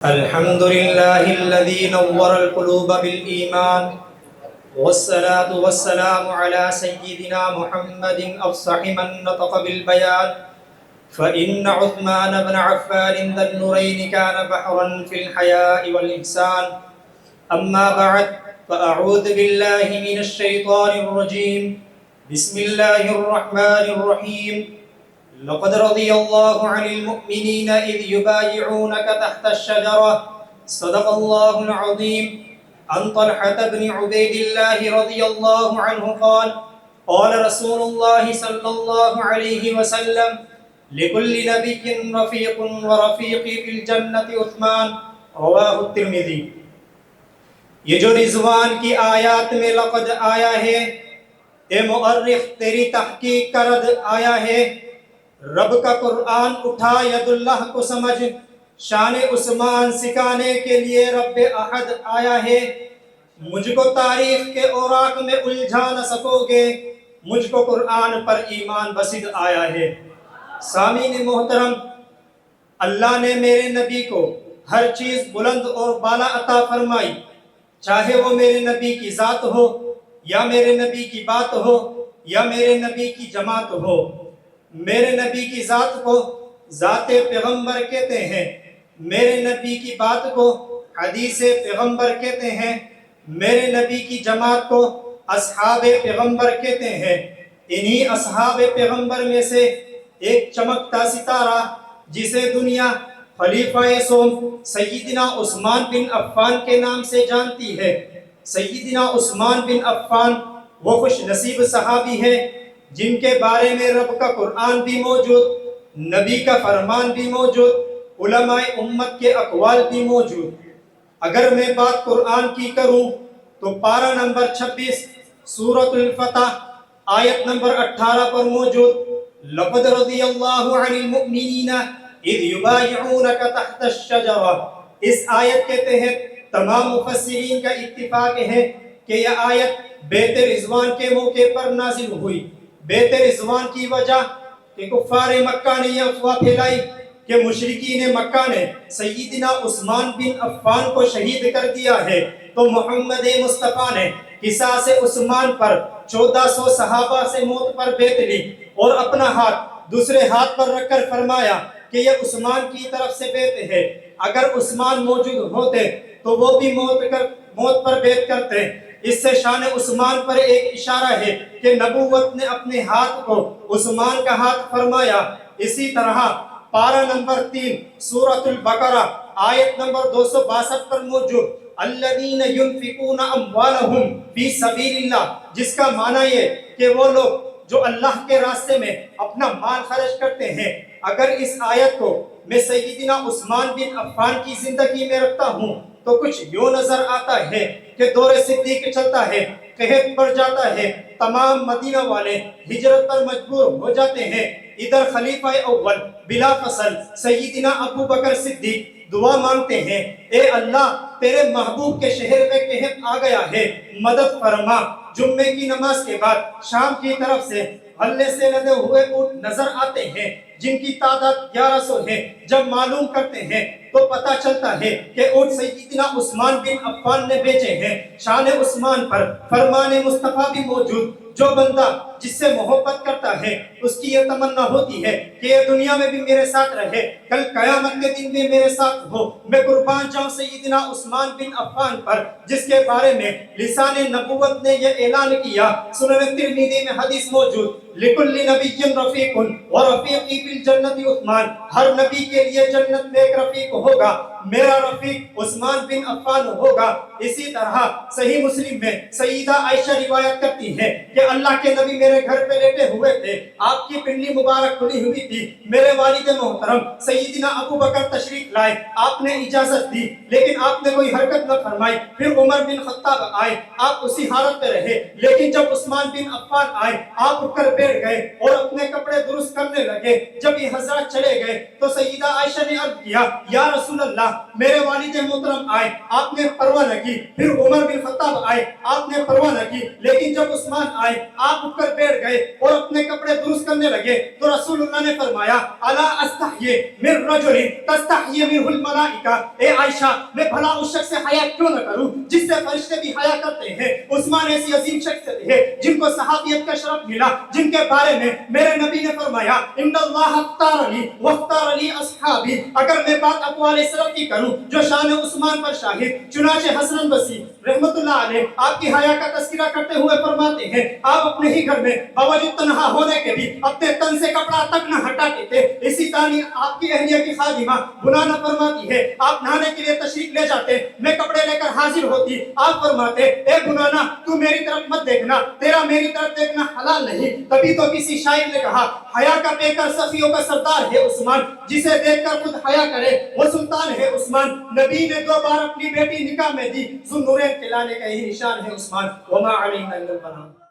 الحمد لله الذي نور القلوب بالإيمان والصلاة والسلام على سيدنا محمد أفصح من نطق بالبيان فإن عثمان بن عفان ذا النورين كان بحرا في الحياء والإحسان أما بعد فأعوذ بالله من الشيطان الرجيم بسم الله الرحمن الرحيم لقد رضي الله عن المؤمنين إذ يبايعونك تحت الشجرة صدق الله العظيم عن طلحة بن عبيد الله رضي الله عنه قال رسول الله صلى الله عليه وسلم لكل نبي رفيق ورفيقي في الجنة عثمان رواہ الترمذی۔ یہ جو رضوان کی آیات میں لقد آیا ہے، اے مؤرخ تیری تحقیق کا رد آیا ہے۔ رب کا قرآن اٹھا ید اللہ کو سمجھ، شان عثمان سکھانے کے لیے رب احد آیا ہے۔ مجھ کو تاریخ کے اوراق میں الجھا نہ سکو گے، مجھ کو قرآن پر ایمان بسد آیا ہے۔ سامعین محترم، اللہ نے میرے نبی کو ہر چیز بلند اور بالا عطا فرمائی، چاہے وہ میرے نبی کی ذات ہو یا میرے نبی کی بات ہو یا میرے نبی کی جماعت ہو۔ میرے نبی کی ذات کو ذات پیغمبر کہتے ہیں، میرے نبی کی بات کو حدیث پیغمبر کہتے ہیں، میرے نبی کی جماعت کو اصحاب پیغمبر کہتے ہیں۔ انہی اصحاب پیغمبر میں سے ایک چمکتا ستارہ جسے دنیا خلیفہ سوم سیدنا عثمان بن عفان کے نام سے جانتی ہے۔ سیدنا عثمان بن عفان وہ خوش نصیب صحابی ہے جن کے بارے میں رب کا قرآن بھی موجود، نبی کا فرمان بھی موجود، علماء امت کے اقوال بھی موجود۔ اگر میں بات قرآن کی کروں تو پارہ نمبر 26 سورۃ الفتح آیت نمبر 18 پر موجود لقد رضی اللہ عن المؤمنین اذ یبایعونک تحت الشجرہ، اس آیت کے تحت تمام مفسرین کا اتفاق ہے کہ یہ آیت بیت رضوان کے موقع پر نازل ہوئی۔ بیت رضوان کی وجہ کہ کفار مکہ نے یہ افواہ پھیلائی کہ مشرکین مکہ نے سیدنا عثمان بن عفان کو شہید کر دیا ہے، تو محمد مصطفیٰ نے قصاص عثمان پر 1400 صحابہ سے موت پر بیت لی اور اپنا ہاتھ دوسرے ہاتھ پر رکھ کر فرمایا کہ یہ عثمان کی طرف سے بیت ہے، اگر عثمان موجود ہوتے تو وہ بھی موت پر بیت کرتے۔ اس سے شان عثمان پر ایک اشارہ ہے کہ نبوت نے اپنے ہاتھ کو عثمان کا ہاتھ فرمایا۔ اسی طرح پارہ نمبر 3 سورۃ البقرہ آیت نمبر 262 پر موجود الذین ينفقون اموالهم فی سبیل اللہ، جس کا معنی یہ کہ وہ لوگ جو اللہ کے راستے میں اپنا مال خرچ کرتے ہیں۔ اگر اس آیت کو میں سیدنا عثمان بن عفان کی زندگی میں رکھتا ہوں تو کچھ یوں نظر آتا ہے کہ دور صدیق چلتا ہے، قحط پڑ جاتا ہے، تمام مدینہ والے ہجرت پر مجبور ہو جاتے ہیں، ادھر خلیفہ اول بلا فصل سیدنا ابو بکر صدیق دعا مانگتے ہیں، اے اللہ تیرے محبوب کے شہر میں قحط آ گیا ہے، مدد فرما۔ جمعے کی نماز کے بعد شام کی طرف سے غلے سے لدے ہوئے اونٹ نظر آتے ہیں جن کی تعداد 1100 ہے۔ جب معلوم کرتے ہیں تو پتہ چلتا ہے کہ اونٹ سیدنا عثمان بن عفان نے بیچے ہیں۔ شان عثمان پر فرمان مصطفیٰ بھی موجود، جو بندہ جس سے محبت کرتا ہے اس کی یہ تمنا ہوتی ہے کہ یہ دنیا میں بھی میرے ساتھ رہے، کل قیامت کے دن بھی میرے ساتھ ہو۔ میں قربان جاؤں سیدنا عثمان بن عفان پر جس کے بارے میں لسان نبوت نے یہ اعلان کیا۔ سنن ترمذی میں حدیث موجود لکل نبی رفیق ورفیقی فی الجنت عثمان، ہر نبی کے لیے جنت میں ایک رفیق ہوگا، میرا رفیق عثمان بن عفان ہوگا۔ اسی طرح صحیح مسلم میں سیدہ عائشہ روایت کرتی ہے کہ اللہ کے نبی میرے گھر پہ لیٹے ہوئے تھے، آپ کی پنڈلی مبارک کھلی ہوئی تھی، میرے والد محترم سیدنا ابو بکر تشریف لائے، آپ نے اجازت دی لیکن آپ نے کوئی حرکت نہ فرمائی۔ پھر عمر بن خطاب آئے، آپ اسی حالت پہ رہے، لیکن جب عثمان بن عفان آئے آپ اٹھ کر بیٹھ گئے اور اپنے کپڑے درست کرنے لگے۔ جب یہ حضرات چلے گئے تو سیدہ عائشہ نے عرض کیا یا رسول اللہ میرے والد محترم آئے، آپ نے پرواہ نہ کی، پھر عمر بن خطاب آئے، آپ نے پرواہ نہ کی، لیکن جب عثمان آئے آپ اٹھ کر بیٹھ گئے اور اپنے کپڑے درست کرنے لگے تو رسول اللہ نے فرمایا الا استحیی من رجل تستحیی منہ الملائکہ، اے عائشہ میں بھلا اس شخص سے حیا کیوں نہ کروں جس سے فرشتے بھی حیا کرتے ہیں۔ عثمان ایسی عظیم شخص تھے جن کو صحابیت کا شرف ملا، جن کے بارے میں میرے نبی نے فرمایا ان اللہ اختارنی واختار لی اصحابی۔ اگر میں بات اقوال سلف کی کروں جو شان عثمان پر شاہد، چنانچہ حسن البصری رحمت اللہ علیہ آپ کی حیا کا تذکرہ کرتے ہوئے فرماتے ہیں آپ اپنے ہی گھر میں باوجود تنہا ہونے کے بھی اپنے تن سے کپڑا تک نہ ہٹاتے تھے۔ اسی طرح آپ کی اہلیہ کی خادمہ بلانا فرماتی ہے آپ نہانے کے لیے تشریف لے جاتے، میں کپڑے لے کر حاضر ہوتی، آپ فرماتے اے بلانا تو میری طرف مت دیکھنا، تیرا میری طرف دیکھنا حلال نہیں۔ تبھی تو کسی شاعر نے کہا حیا کا پیکر صفیوں کا سردار ہے عثمان، جسے دیکھ کر خود حیا کرے وہ سلطان ہے عثمان۔ نبی نے 2 بار اپنی بیٹی نکاح میں دی، ذو النورین کہلانے کا یہی نشان ہے عثمان۔ وما علینا الا البلاغ۔